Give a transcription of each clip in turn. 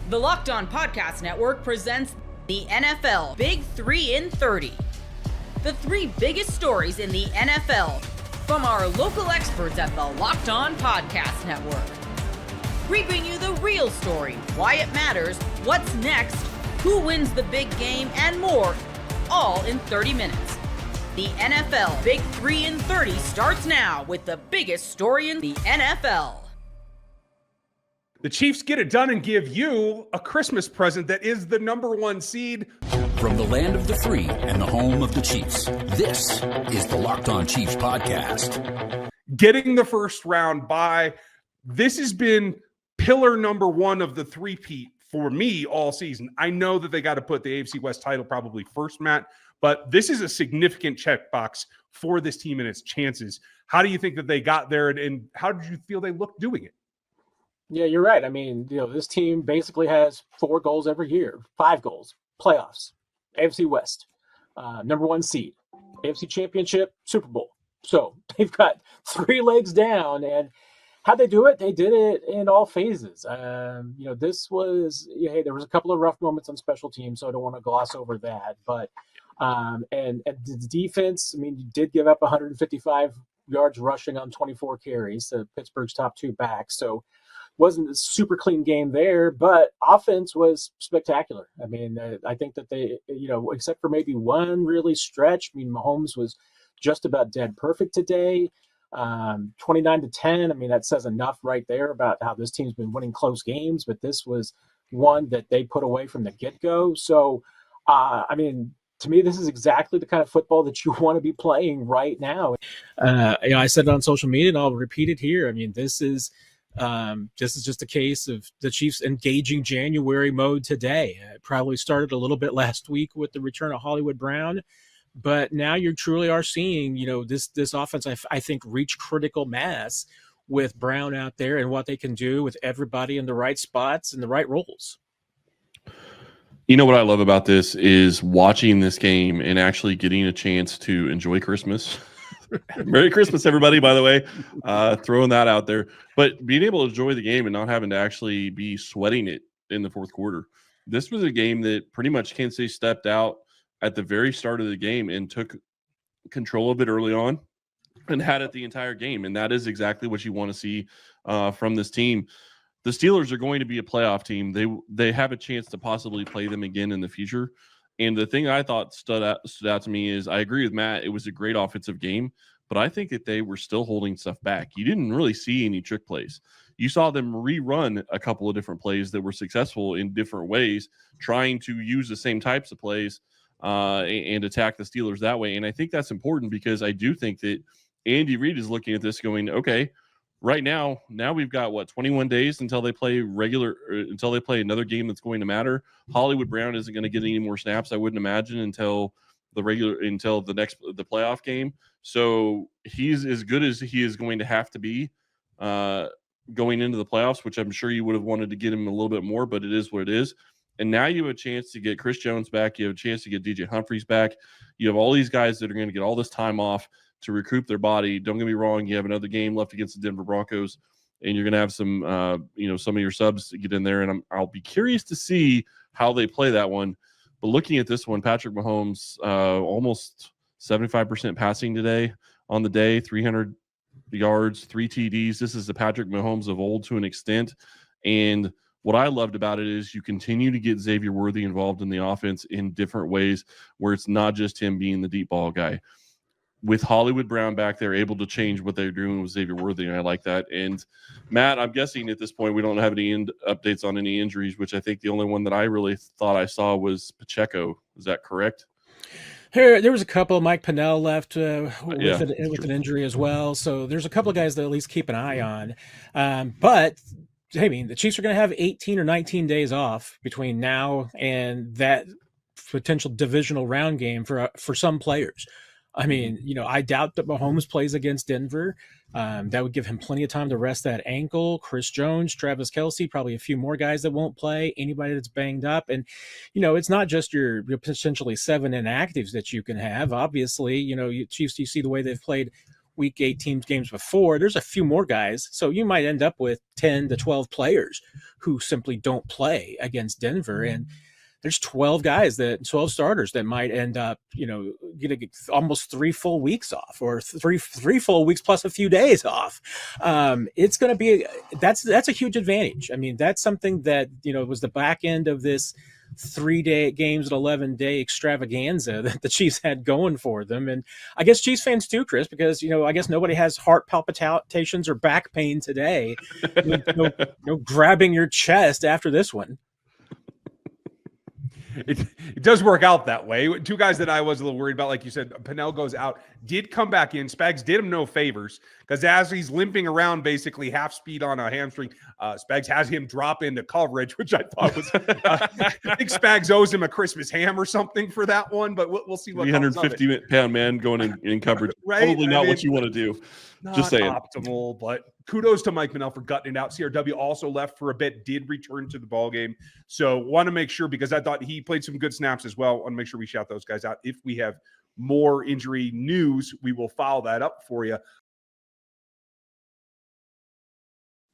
The Locked On Podcast Network presents the NFL Big 3 in 30. The 3 biggest stories in the NFL from our local experts at the Locked On Podcast Network. We bring you the real story, why it matters, what's next, who wins the big game, and more, all in 30 minutes. The NFL Big 3 in 30 starts now with the biggest story in the NFL. The Chiefs get it done and give you a Christmas present that is the number 1 seed. From the land of the free and the home of the Chiefs, this is the Locked On Chiefs podcast. Getting the first round bye. This has been pillar number 1 of the three-peat for me all season. I know that they got to put the AFC West title probably first, Matt, but this is a significant checkbox for this team and its chances. How do you think that they got there, and how did you feel they looked doing it? Yeah, you're right. I mean, this team basically has 4 goals every year, 5 goals, playoffs, AFC West, number 1 seed, AFC Championship, Super Bowl. So they've got 3 legs down, and how'd they do it? They did it in all phases. This was, hey, there was a couple of rough moments on special teams, so I don't want to gloss over that. But and the defense, I mean, you did give up 155 yards rushing on 24 carries to Pittsburgh's top 2 backs. So wasn't a super clean game there, but offense was spectacular. I mean, I think that they, except for maybe one really stretch, I mean, Mahomes was just about dead perfect today. 29-10. I mean, that says enough right there about how this team's been winning close games, but this was one that they put away from the get-go. So, I mean, to me, this is exactly the kind of football that you want to be playing right now. I said it on social media, and I'll repeat it here. I mean, this is just a case of the Chiefs engaging January mode today. It probably started a little bit last week with the return of Hollywood Brown, but now you truly are seeing, this offense, I think, reach critical mass with Brown out there and what they can do with everybody in the right spots and the right roles. You know what I love about this is watching this game and actually getting a chance to enjoy Christmas. Merry Christmas, everybody, by the way. Throwing that out there. But being able to enjoy the game and not having to actually be sweating it in the fourth quarter. This was a game that pretty much Kansas City stepped out at the very start of the game and took control of it early on and had it the entire game. And that is exactly what you want to see from this team. The Steelers are going to be a playoff team. They have a chance to possibly play them again in the future. And the thing I thought stood out to me is I agree with Matt. It was a great offensive game, but I think that they were still holding stuff back. You didn't really see any trick plays. You saw them rerun a couple of different plays that were successful in different ways, trying to use the same types of plays and attack the Steelers that way. And I think that's important because I do think that Andy Reid is looking at this going, okay, right now we've got 21 days until they play until they play another game that's going to matter. Hollywood Brown isn't going to get any more snaps, I wouldn't imagine, until the playoff game. So he's as good as he is going to have to be going into the playoffs, which I'm sure you would have wanted to get him a little bit more, but it is what it is. And now you have a chance to get Chris Jones back. You have a chance to get DJ Humphries back. You have all these guys that are going to get all this time off to recoup their body. Don't get me wrong. You have another game left against the Denver Broncos, and you're going to have some, some of your subs get in there. And I'll be curious to see how they play that one. But looking at this one, Patrick Mahomes, almost 75% passing today on the day, 300 yards, 3 TDs. This is the Patrick Mahomes of old to an extent. And what I loved about it is you continue to get Xavier Worthy involved in the offense in different ways where it's not just him being the deep ball guy. With Hollywood Brown back there, able to change what they're doing with Xavier Worthy, and I like that. And Matt, I'm guessing at this point we don't have any updates on any injuries, which I think the only one that I really thought I saw was Pacheco. Is that correct? There was a couple. Mike Pennell left with an injury as well. So there's a couple of guys that at least keep an eye on. But I mean, the Chiefs are going to have 18 or 19 days off between now and that potential divisional round game for some players. I mean, I doubt that Mahomes plays against Denver. That would give him plenty of time to rest that ankle. Chris Jones, Travis Kelce, probably a few more guys that won't play, anybody that's banged up. And, it's not just your potentially 7 inactives that you can have. Obviously, Chiefs, you see the way they've played week 18 games before, there's a few more guys. So you might end up with 10 to 12 players who simply don't play against Denver. And there's 12 starters that might end up, getting almost 3 full weeks off, or three full weeks plus a few days off. It's going to be, that's a huge advantage. I mean, that's something that, was the back end of this 3-day games and 11-day extravaganza that the Chiefs had going for them. And I guess Chiefs fans too, Chris, because, I guess nobody has heart palpitations or back pain today, grabbing your chest after this one. It does work out that way. 2 guys that I was a little worried about, like you said, Pennell goes out, did come back in. Spags did him no favors, because as he's limping around basically half speed on a hamstring, Spags has him drop into coverage, which I thought was, I think Spags owes him a Christmas ham or something for that one, but we'll see what 350-pound man going in coverage. Right? Probably not what you want to do. Just saying. Optimal, but kudos to Mike Pennell for gutting it out. CRW also left for a bit, did return to the ball game. So want to make sure, because I thought he played some good snaps as well. Want to make sure we shout those guys out. If we have more injury news, we will follow that up for you.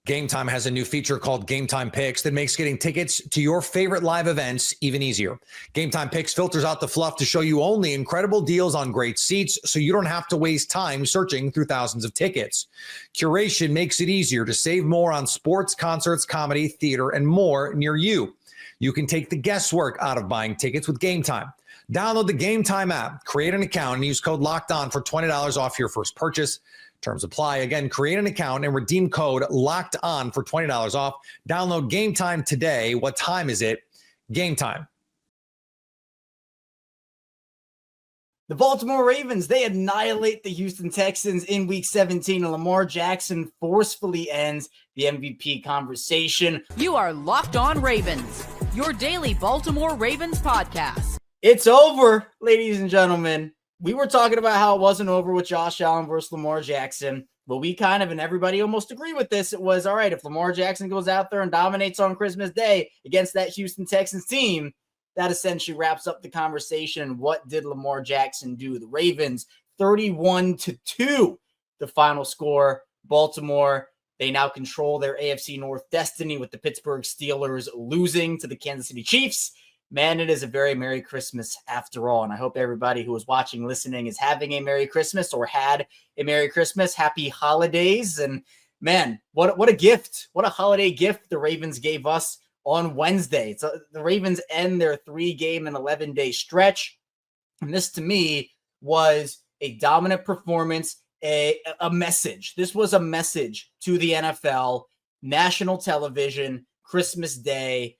Gametime has a new feature called Gametime Picks that makes getting tickets to your favorite live events even easier. Gametime Picks filters out the fluff to show you only incredible deals on great seats, so you don't have to waste time searching through thousands of tickets. Curation makes it easier to save more on sports, concerts, comedy, theater, and more near you. You can take the guesswork out of buying tickets with Gametime. Download the Gametime app, create an account, and use code LOCKEDON for $20 off your first purchase. Terms apply. Again, create an account and redeem code LOCKEDON for $20 off. Download Gametime today. What time is it? Gametime. The Baltimore Ravens, they annihilate the Houston Texans in Week 17, and Lamar Jackson forcefully ends the MVP conversation. You are Locked On Ravens, your daily Baltimore Ravens podcast. It's over, ladies and gentlemen. We were talking about how it wasn't over with Josh Allen versus Lamar Jackson, but we kind of, and everybody almost agree with this, it was, all right, if Lamar Jackson goes out there and dominates on Christmas Day against that Houston Texans team, that essentially wraps up the conversation. What did Lamar Jackson do? The Ravens, 31-2, the final score. Baltimore, they now control their AFC North destiny with the Pittsburgh Steelers losing to the Kansas City Chiefs. Man, it is a very Merry Christmas after all, and I hope everybody who is watching, listening, is having a Merry Christmas or had a Merry Christmas. Happy holidays, and man, what a gift. What a holiday gift the Ravens gave us on Wednesday. So the Ravens end their 3-game and 11-day stretch, and this to me was a dominant performance, a message. This was a message to the NFL, national television, Christmas Day.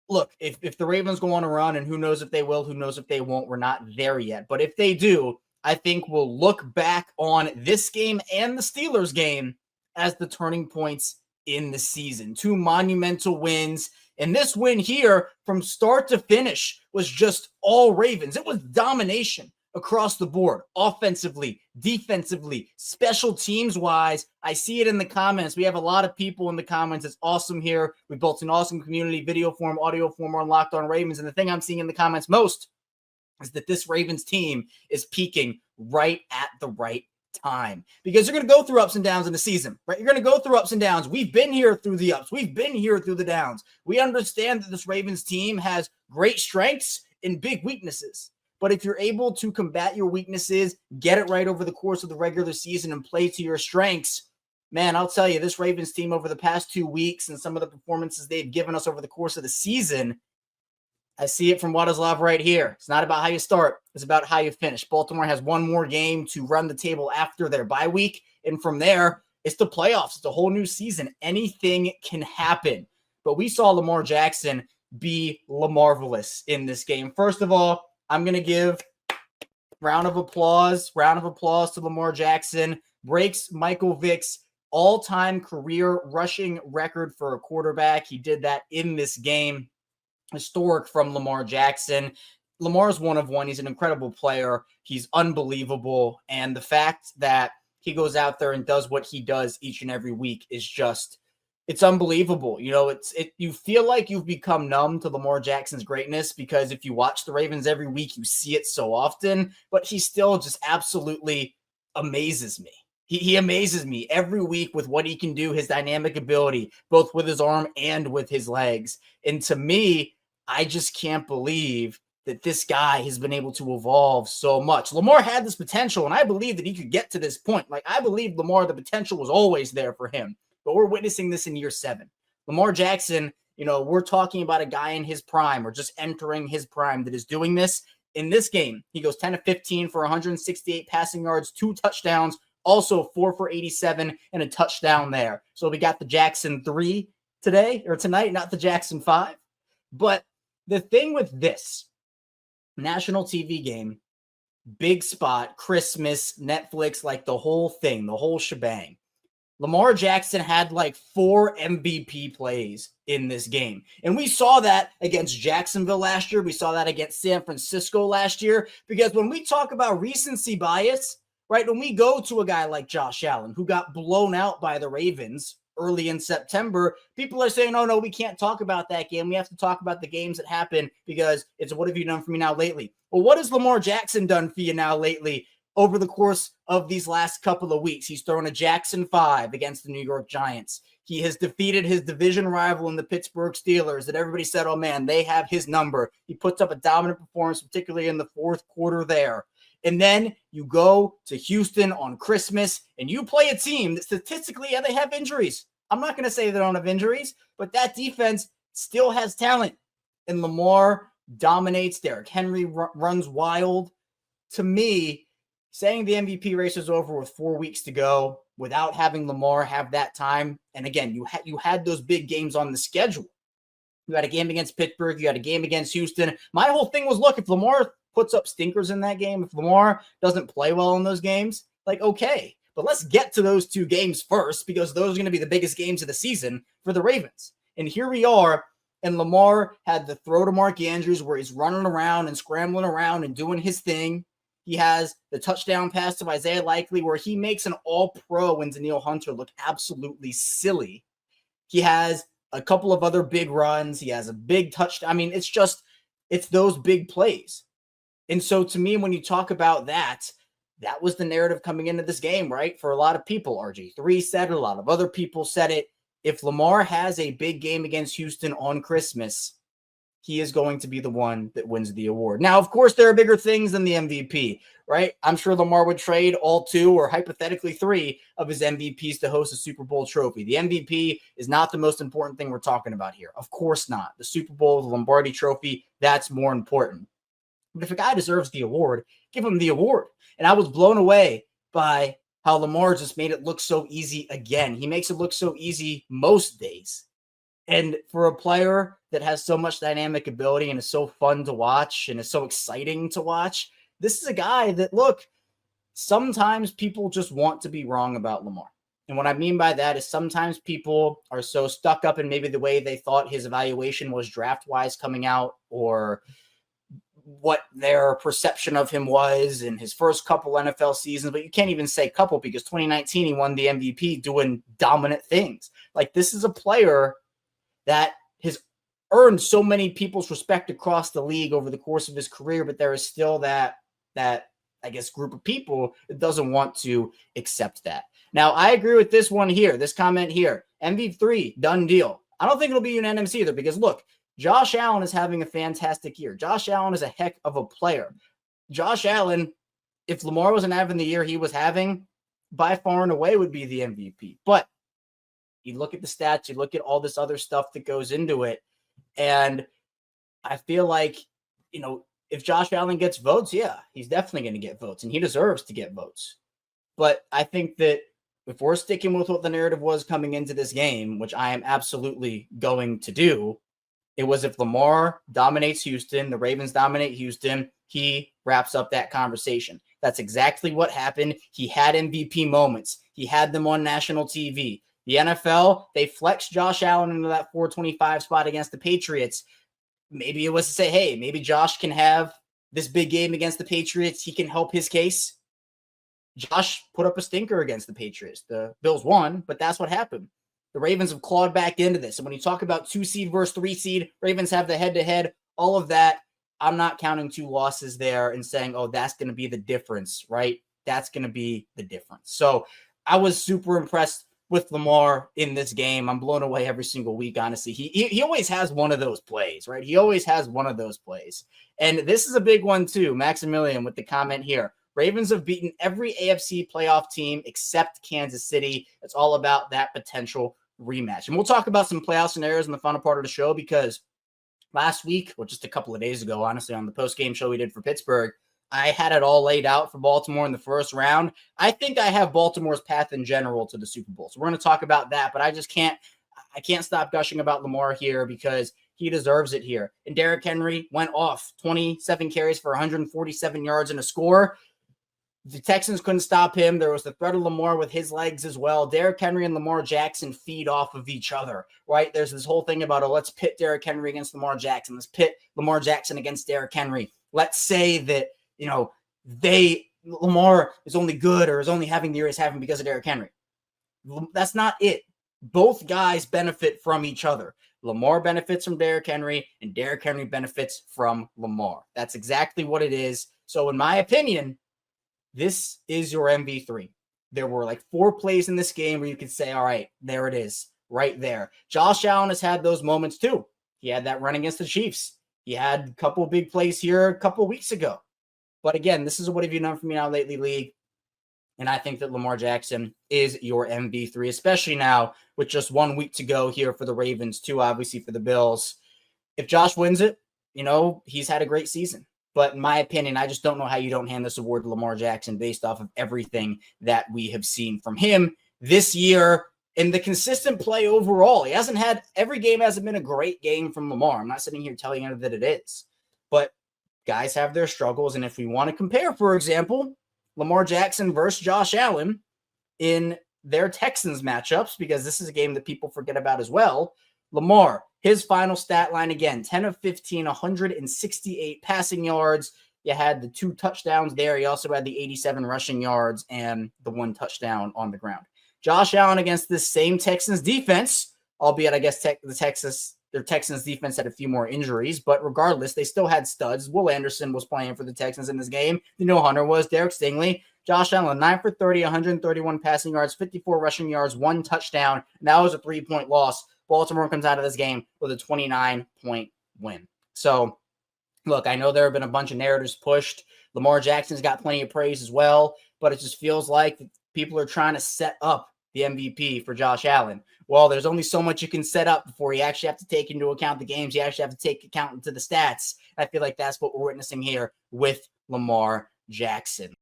Look, if the Ravens go on a run, and who knows if they will, who knows if they won't, we're not there yet. But if they do, I think we'll look back on this game and the Steelers game as the turning points in the season. 2 monumental wins. And this win here from start to finish was just all Ravens. It was domination across the board, offensively, defensively, special teams wise. I see it in the comments. We have a lot of people in the comments. It's awesome here. We built an awesome community, video form, audio form on Locked On Ravens. And the thing I'm seeing in the comments most is that this Ravens team is peaking right at the right time, because you're going to go through ups and downs in the season, right? You're going to go through ups and downs. We've been here through the ups. We've been here through the downs. We understand that this Ravens team has great strengths and big weaknesses. But if you're able to combat your weaknesses, get it right over the course of the regular season and play to your strengths, man, I'll tell you, this Ravens team over the past 2 weeks and some of the performances they've given us over the course of the season, I see it from Władysław right here. It's not about how you start. It's about how you finish. Baltimore has 1 more game to run the table after their bye week. And from there, it's the playoffs. It's a whole new season. Anything can happen. But we saw Lamar Jackson be Lamarvelous in this game. First of all, I'm going to give round of applause to Lamar Jackson. Breaks Michael Vick's all-time career rushing record for a quarterback. He did that in this game. Historic from Lamar Jackson. Lamar's one of one. He's an incredible player. He's unbelievable. And the fact that he goes out there and does what he does each and every week is just, it's unbelievable. You know, you feel like you've become numb to Lamar Jackson's greatness, because if you watch the Ravens every week, you see it so often, but he still just absolutely amazes me. He amazes me every week with what he can do, his dynamic ability, both with his arm and with his legs. And to me, I just can't believe that this guy has been able to evolve so much. Lamar had this potential, and I believe that he could get to this point. Like, I believe Lamar, the potential was always there for him, but we're witnessing this in year 7. Lamar Jackson, we're talking about a guy in his prime or just entering his prime that is doing this. In this game, he goes 10 of 15 for 168 passing yards, 2 touchdowns, also 4 for 87 and a touchdown there. So we got the Jackson 3 tonight, not the Jackson 5. But the thing with this national TV game, big spot, Christmas, Netflix, like the whole thing, the whole shebang. Lamar Jackson had like 4 MVP plays in this game. And we saw that against Jacksonville last year. We saw that against San Francisco last year. Because when we talk about recency bias, right, when we go to a guy like Josh Allen, who got blown out by the Ravens early in September, people are saying, oh, no, we can't talk about that game. We have to talk about the games that happen because it's what have you done for me now lately? Well, what has Lamar Jackson done for you now lately? Over the course of these last couple of weeks, he's thrown a Jackson 5 against the New York Giants. He has defeated his division rival in the Pittsburgh Steelers that everybody said, oh, man, they have his number. He puts up a dominant performance, particularly in the fourth quarter there. And then you go to Houston on Christmas and you play a team that statistically, they have injuries. I'm not going to say they don't have injuries, but that defense still has talent. And Lamar dominates. Derrick Henry runs wild. To me, saying the MVP race is over with 4 weeks to go without having Lamar have that time. And again, you had those big games on the schedule. You had a game against Pittsburgh. You had a game against Houston. My whole thing was, look, if Lamar puts up stinkers in that game, if Lamar doesn't play well in those games, like, okay, but let's get to those 2 games first because those are going to be the biggest games of the season for the Ravens. And here we are, and Lamar had the throw to Mark Andrews where he's running around and scrambling around and doing his thing. He has the touchdown pass to Isaiah Likely where he makes an all-pro and Daniil Hunter look absolutely silly. He has a couple of other big runs. He has a big touchdown. I mean, it's those big plays. And so to me, when you talk about that was the narrative coming into this game, right? For a lot of people, RG3 said it, a lot of other people said it. If Lamar has a big game against Houston on Christmas, he is going to be the one that wins the award. Now, of course, there are bigger things than the MVP, right? I'm sure Lamar would trade all 2 or hypothetically 3 of his MVPs to host a Super Bowl trophy. The MVP is not the most important thing we're talking about here. Of course not. The Super Bowl, the Lombardi trophy, that's more important. But if a guy deserves the award, give him the award. And I was blown away by how Lamar just made it look so easy again. He makes it look so easy most days. And for a player that has so much dynamic ability and is so fun to watch and is so exciting to watch, this is a guy that, look, sometimes people just want to be wrong about Lamar. And what I mean by that is sometimes people are so stuck up in maybe the way they thought his evaluation was draft-wise coming out or what their perception of him was in his first couple NFL seasons. But you can't even say couple because 2019 he won the MVP doing dominant things. Like, this is a player that has earned so many people's respect across the league over the course of his career, but there is still that I guess group of people that doesn't want to accept that. Now, I agree with this one here, this comment here. MVP3, done deal. I don't think it'll be unanimous either because, look, Josh Allen is having a fantastic year. Josh Allen is a heck of a player. Josh Allen, if Lamar wasn't having the year he was having, by far and away would be the MVP. But you look at the stats, you look at all this other stuff that goes into it, and I feel like, if Josh Allen gets votes, yeah, he's definitely going to get votes, and he deserves to get votes. But I think that if we're sticking with what the narrative was coming into this game, which I am absolutely going to do, it was if Lamar dominates Houston, the Ravens dominate Houston, he wraps up that conversation. That's exactly what happened. He had MVP moments. He had them on national TV. The NFL, they flexed Josh Allen into that 425 spot against the Patriots. Maybe it was to say, hey, maybe Josh can have this big game against the Patriots. He can help his case. Josh put up a stinker against the Patriots. The Bills won, but that's what happened. The Ravens have clawed back into this. And when you talk about 2 seed versus 3 seed, Ravens have the head-to-head, all of that. I'm not counting 2 losses there and saying, oh, that's going to be the difference, right? That's going to be the difference. So I was super impressed with Lamar in this game. I'm blown away every single week, honestly. He always has one of those plays, right? He always has one of those plays. And this is a big one too. Maximilian with the comment here. Ravens have beaten every AFC playoff team except Kansas City. It's all about that potential rematch. And we'll talk about some playoff scenarios in the final part of the show, because last week, or just a couple of days ago, honestly, on the post-game show we did for Pittsburgh, I had it all laid out for Baltimore in the first round. I think I have Baltimore's path in general to the Super Bowl. So we're going to talk about that, but I can't stop gushing about Lamar here because he deserves it here. And Derrick Henry went off 27 carries for 147 yards and a score. The Texans couldn't stop him. There was the threat of Lamar with his legs as well. Derrick Henry and Lamar Jackson feed off of each other, right? There's this whole thing about, let's pit Derrick Henry against Lamar Jackson. Let's pit Lamar Jackson against Derrick Henry. Let's say that, Lamar is only good or is only having the year he's having because of Derrick Henry. That's not it. Both guys benefit from each other. Lamar benefits from Derrick Henry, and Derrick Henry benefits from Lamar. That's exactly what it is. So in my opinion, this is your MV3. There were like 4 plays in this game where you could say, all right, there it is, right there. Josh Allen has had those moments too. He had that run against the Chiefs. He had a couple of big plays here a couple of weeks ago. But again, this is what have you done for me now lately, league. And I think that Lamar Jackson is your MV3, especially now with just 1 week to go here for the Ravens, 2 obviously for the Bills. If Josh wins it, he's had a great season. But in my opinion, I just don't know how you don't hand this award to Lamar Jackson based off of everything that we have seen from him this year and the consistent play overall. Every game hasn't been a great game from Lamar. I'm not sitting here telling you that it is. But guys have their struggles. And if we want to compare, for example, Lamar Jackson versus Josh Allen in their Texans matchups, because this is a game that people forget about as well. Lamar, his final stat line again, 10 of 15, 168 passing yards. You had the 2 touchdowns there. He also had the 87 rushing yards and the 1 touchdown on the ground. Josh Allen against this same Texans defense, albeit I guess their Texans defense had a few more injuries, but regardless, they still had studs. Will Anderson was playing for the Texans in this game. Hunter was. Derek Stingley. Josh Allen, 9 for 30, 131 passing yards, 54 rushing yards, 1 touchdown. And that was a 3-point loss. Baltimore comes out of this game with a 29-point win. So, look, I know there have been a bunch of narratives pushed. Lamar Jackson's got plenty of praise as well, but it just feels like people are trying to set up the MVP for Josh Allen. Well, there's only so much you can set up before you actually have to take into account the games. You actually have to take account into the stats. I feel like that's what we're witnessing here with Lamar Jackson.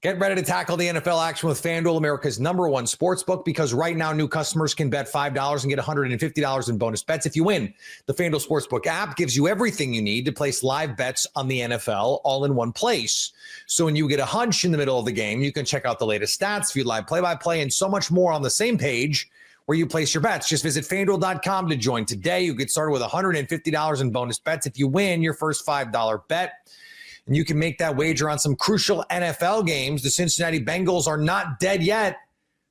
Get ready to tackle the NFL action with FanDuel, America's #1 sportsbook, because right now new customers can bet $5 and get $150 in bonus bets if you win. The FanDuel Sportsbook app gives you everything you need to place live bets on the NFL all in one place. So when you get a hunch in the middle of the game, you can check out the latest stats, view live play-by-play, and so much more on the same page where you place your bets. Just visit FanDuel.com to join today. You get started with $150 in bonus bets if you win your first $5 bet. And you can make that wager on some crucial NFL games. The Cincinnati Bengals are not dead yet.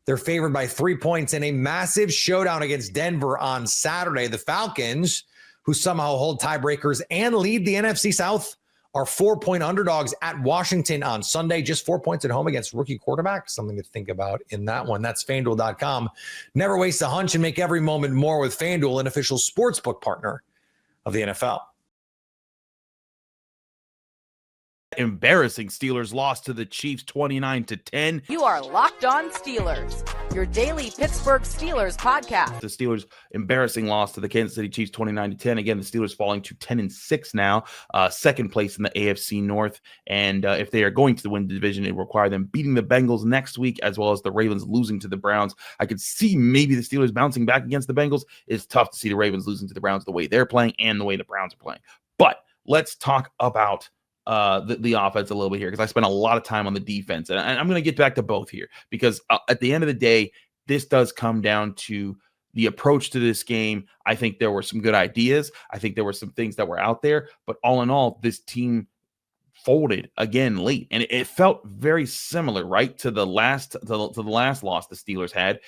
They're favored by 3 points in a massive showdown against Denver on Saturday. The Falcons, who somehow hold tiebreakers and lead the NFC South, are 4-point underdogs at Washington on Sunday. Just 4 points at home against rookie quarterback. Something to think about in that one. That's FanDuel.com. Never waste a hunch and make every moment more with FanDuel, an official sportsbook partner of the NFL. Embarrassing Steelers loss to the Chiefs 29-10. You are Locked On Steelers, your daily Pittsburgh Steelers podcast. The Steelers' embarrassing loss to the Kansas City Chiefs 29-10. Again, the Steelers falling to 10-6 now, second place in the AFC North. And if they are going to win the division, it will require them beating the Bengals next week, as well as the Ravens losing to the Browns. I could see maybe the Steelers bouncing back against the Bengals. It's tough to see the Ravens losing to the Browns the way they're playing and the way the Browns are playing. But let's talk about the offense a little bit here, because I spent a lot of time on the defense, and I'm going to get back to both here, because at the end of the day, this does come down to the approach to this game. I think there were some good ideas. I think there were some things that were out there, but all in all, this team folded again late, and it felt very similar, right, to the last loss the Steelers had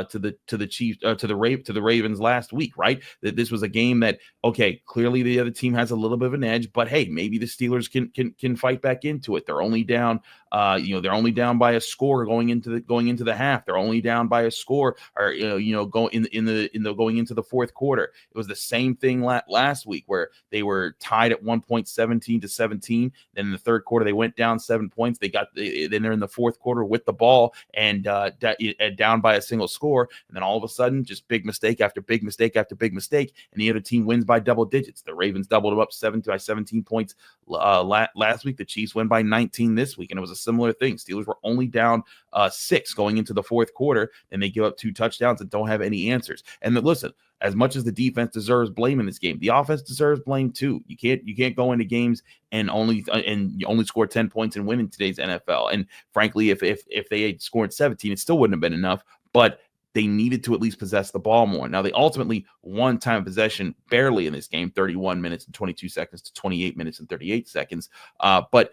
to the Chiefs, to the Ravens last week, right? That this was a game that, okay, clearly the other team has a little bit of an edge, but hey, maybe the Steelers can fight back into it. They're only down, they're only down by a score going into the half. They're only down by a score, or going into the fourth quarter. It was the same thing last week where they were tied at one point, 17-17. Then in the third quarter, they went down 7 points. Then they're in the fourth quarter with the ball and down by a single score. And then all of a sudden, just big mistake after big mistake after big mistake, and the other team wins by double digits. The Ravens doubled them up 17 points last week. The Chiefs win by 19 this week, and it was a similar thing. Steelers were only down 6 going into the fourth quarter, and they give up 2 touchdowns and don't have any answers. And listen, as much as the defense deserves blame in this game, the offense deserves blame too. You can't go into games and you only score 10 points and win in today's NFL. And frankly, if they had scored 17, it still wouldn't have been enough. But they needed to at least possess the ball more. Now, they ultimately won time of possession barely in this game, 31 minutes and 22 seconds to 28 minutes and 38 seconds. But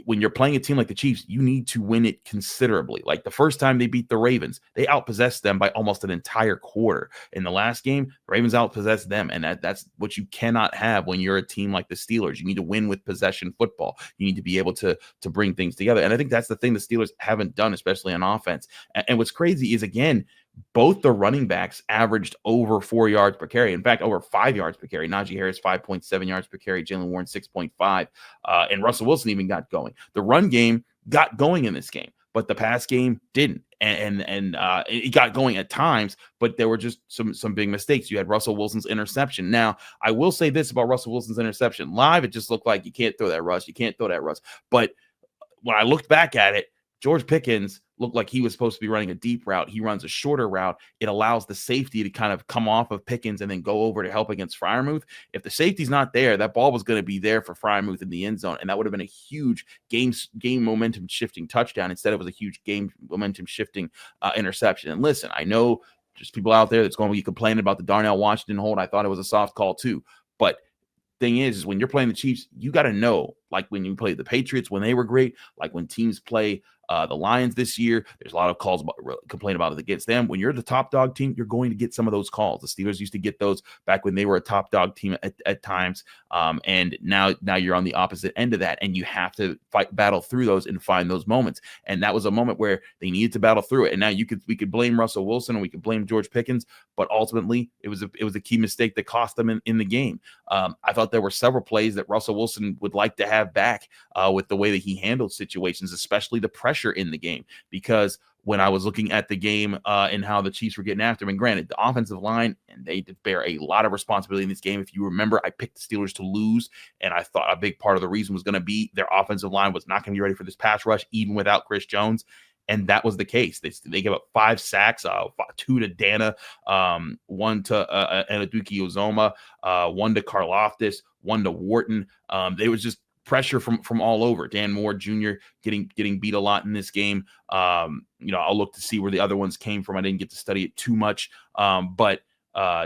when you're playing a team like the Chiefs, you need to win it considerably. Like the first time they beat the Ravens, they outpossessed them by almost an entire quarter. In the last game, the Ravens outpossessed them, and that's what you cannot have when you're a team like the Steelers. You need to win with possession football. You need to be able to bring things together, and I think that's the thing the Steelers haven't done, especially on offense. And what's crazy is, again, both the running backs averaged over 4 yards per carry. In fact, over 5 yards per carry. Najee Harris, 5.7 yards per carry. Jalen Warren, 6.5. And Russell Wilson even got going. The run game got going in this game, but the pass game didn't. And it got going at times, but there were just some big mistakes. You had Russell Wilson's interception. Now, I will say this about Russell Wilson's interception. Live, it just looked like you can't throw that rush. You can't throw that rush. But when I looked back at it, George Pickens looked like he was supposed to be running a deep route. He runs a shorter route. It allows the safety to kind of come off of Pickens and then go over to help against Freiermuth. If the safety's not there, that ball was going to be there for Freiermuth in the end zone, and that would have been a huge game momentum shifting touchdown. Instead, it was a huge game momentum shifting interception. And listen, I know there's people out there that's going to be complaining about the Darnell Washington hold. I thought it was a soft call too, but thing is when you're playing the Chiefs, you got to know, like when you play the Patriots when they were great, like when teams play the Lions this year, there's a lot of calls complain about it against them. When you're the top dog team, you're going to get some of those calls. The Steelers used to get those back when they were a top dog team at times, and now you're on the opposite end of that, and you have to battle through those and find those moments. And that was a moment where they needed to battle through it. And now we could blame Russell Wilson and we could blame George Pickens, but ultimately it was a key mistake that cost them in the game. I thought there were several plays that Russell Wilson would like to have back with the way that he handled situations, especially the pressure in the game, because when I was looking at the game and how the Chiefs were getting after him, and granted, the offensive line, and they did bear a lot of responsibility in this game. If you remember, I picked the Steelers to lose, and I thought a big part of the reason was going to be their offensive line was not going to be ready for this pass rush, even without Chris Jones. And that was the case. They gave up 5 sacks, 2 to Dana, 1 to Anaduki Uzoma, 1 to Karlaftis, 1 to Wharton. They was just pressure from all over. Dan Moore Jr. getting beat a lot in this game. I'll look to see where the other ones came from. I didn't get to study it too much, but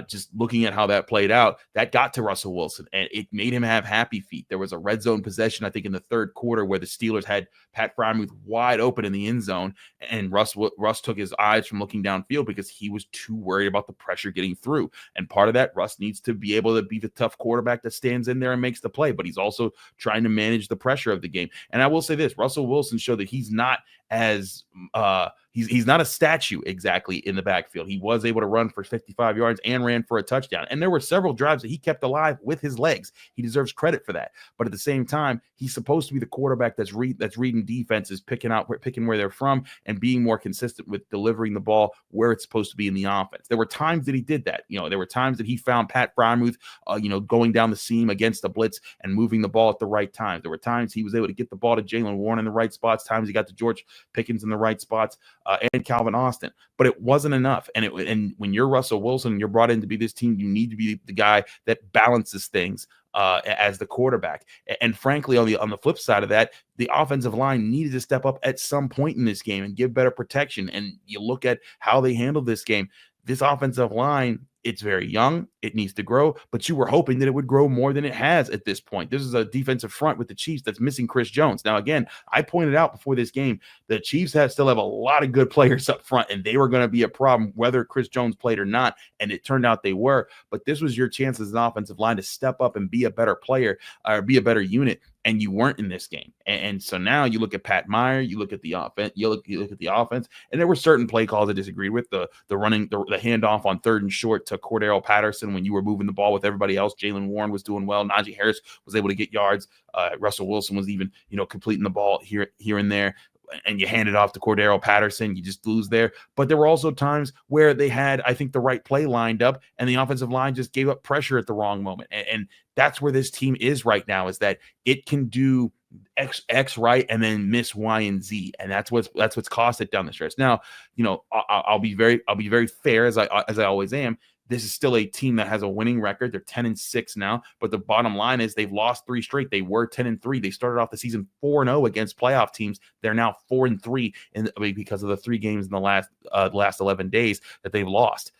just looking at how that played out, that got to Russell Wilson, and it made him have happy feet. There was a red zone possession, I think, in the third quarter where the Steelers had Pat Freiermuth wide open in the end zone, and Russ took his eyes from looking downfield because he was too worried about the pressure getting through. And part of that, Russ needs to be able to be the tough quarterback that stands in there and makes the play, but he's also trying to manage the pressure of the game. And I will say this, Russell Wilson showed that he's not as he's not a statue exactly in the backfield. He was able to run for 55 yards and ran for a touchdown. And there were several drives that he kept alive with his legs. He deserves credit for that. But at the same time, he's supposed to be the quarterback that's reading defenses, picking where they're from, and being more consistent with delivering the ball where it's supposed to be in the offense. There were times that he did that. There were times that he found Pat Freiermuth, going down the seam against the blitz and moving the ball at the right times. There were times he was able to get the ball to Jalen Warren in the right spots. Times he got to George Pickens in the right spots, and Calvin Austin, but it wasn't enough. And when you're Russell Wilson and you're brought in to be this team, you need to be the guy that balances things as the quarterback. And frankly, on the flip side of that, the offensive line needed to step up at some point in this game and give better protection. And you look at how they handled this game. This offensive line It's very young. It needs to grow, but you were hoping that it would grow more than it has at this point. This is a defensive front with the Chiefs that's missing Chris Jones. Now, again, I pointed out before this game, the Chiefs still have a lot of good players up front, and they were going to be a problem whether Chris Jones played or not, and it turned out they were. But this was your chance as an offensive line to step up and be a better player or be a better unit, and you weren't in this game. And so now you look at Pat Meyer, you look at the offense, you look at the offense, and there were certain play calls I disagreed with. The running, the handoff on 3rd and short to Cordero Patterson when you were moving the ball with everybody else. Jalen Warren was doing well. Najee Harris was able to get yards. Russell Wilson was even, completing the ball here and there. And you hand it off to Cordero Patterson, you just lose there. But there were also times where they had, I think, the right play lined up, and the offensive line just gave up pressure at the wrong moment. And that's where this team is right now, is that it can do X right and then miss Y and Z, and that's what's cost it down the stretch. Now, I'll be very fair, as I always am. This is still a team that has a winning record. They're 10-6 now, but the bottom line is they've lost 3 straight. They were 10-3. They started off the season 4-0 against playoff teams. They're now 4-3 because of the 3 games in the last 11 days that they've lost.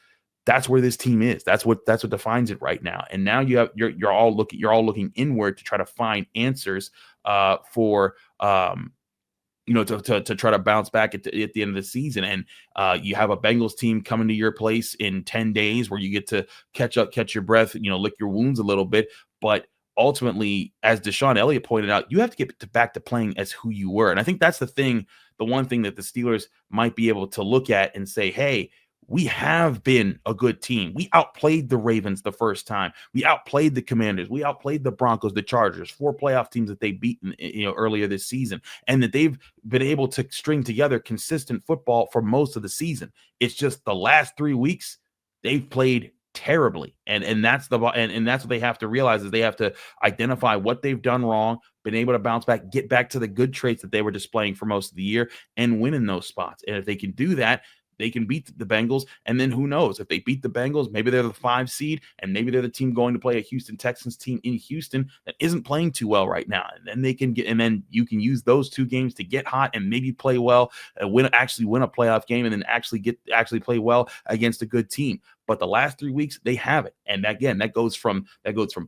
That's where this team is. That's what defines it right now. And now you're all looking inward to try to find answers for to try to bounce back at the end of the season. And you have a Bengals team coming to your place in 10 days where you get to catch your breath, lick your wounds a little bit. But ultimately, as Deshaun Elliott pointed out, you have to get back to playing as who you were. And I think that's the one thing that the Steelers might be able to look at and say, hey, we have been a good team. We outplayed the Ravens the first time. We outplayed the Commanders. We outplayed the Broncos, the Chargers, 4 playoff teams that they beat earlier this season, and that they've been able to string together consistent football for most of the season. It's just the last 3 weeks they've played terribly, and that's what they have to realize, is they have to identify what they've done wrong, been able to bounce back, get back to the good traits that they were displaying for most of the year, and win in those spots. And if they can do that, they can beat the Bengals, and then who knows? If they beat the Bengals, maybe they're the 5 seed, and maybe they're the team going to play a Houston Texans team in Houston that isn't playing too well right now. And then then you can use those 2 games to get hot and maybe play well, win a playoff game, and then actually play well against a good team. But the last 3 weeks, they have it. And again, that goes from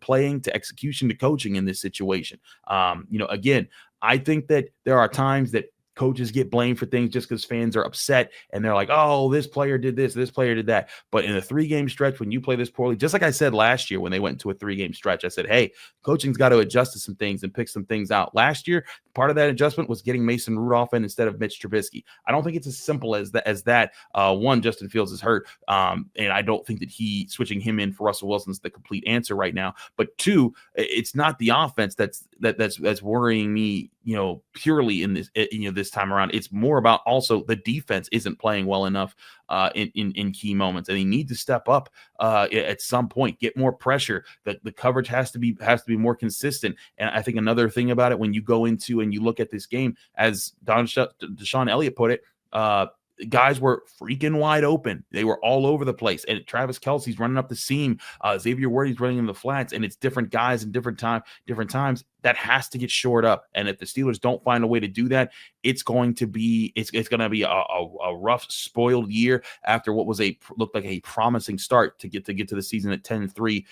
playing to execution to coaching in this situation. Again, I think that there are times that coaches get blamed for things just because fans are upset and they're like, oh, this player did this player did that. But in a 3-game stretch, when you play this poorly, just like I said last year when they went into a 3-game stretch, I said, hey, coaching's got to adjust to some things and pick some things out. Last year, part of that adjustment was getting Mason Rudolph in instead of Mitch Trubisky. I don't think it's as simple as that. One, Justin Fields is hurt, and I don't think that switching him in for Russell Wilson is the complete answer right now. But 2, it's not the offense that's worrying me, purely in this time around. It's more about also the defense isn't playing well enough in key moments, and they need to step up at some point, get more pressure. The coverage has to be more consistent. And I think another thing about it, when you go into and you look at this game, as Deshaun Elliott put it, guys were freaking wide open. They were all over the place. And Travis Kelce's running up the seam. Xavier Worthy's running in the flats, and it's different guys in different times. That has to get shored up. And if the Steelers don't find a way to do that, it's going to be a rough, spoiled year after what looked like a promising start to get to the season at 10-3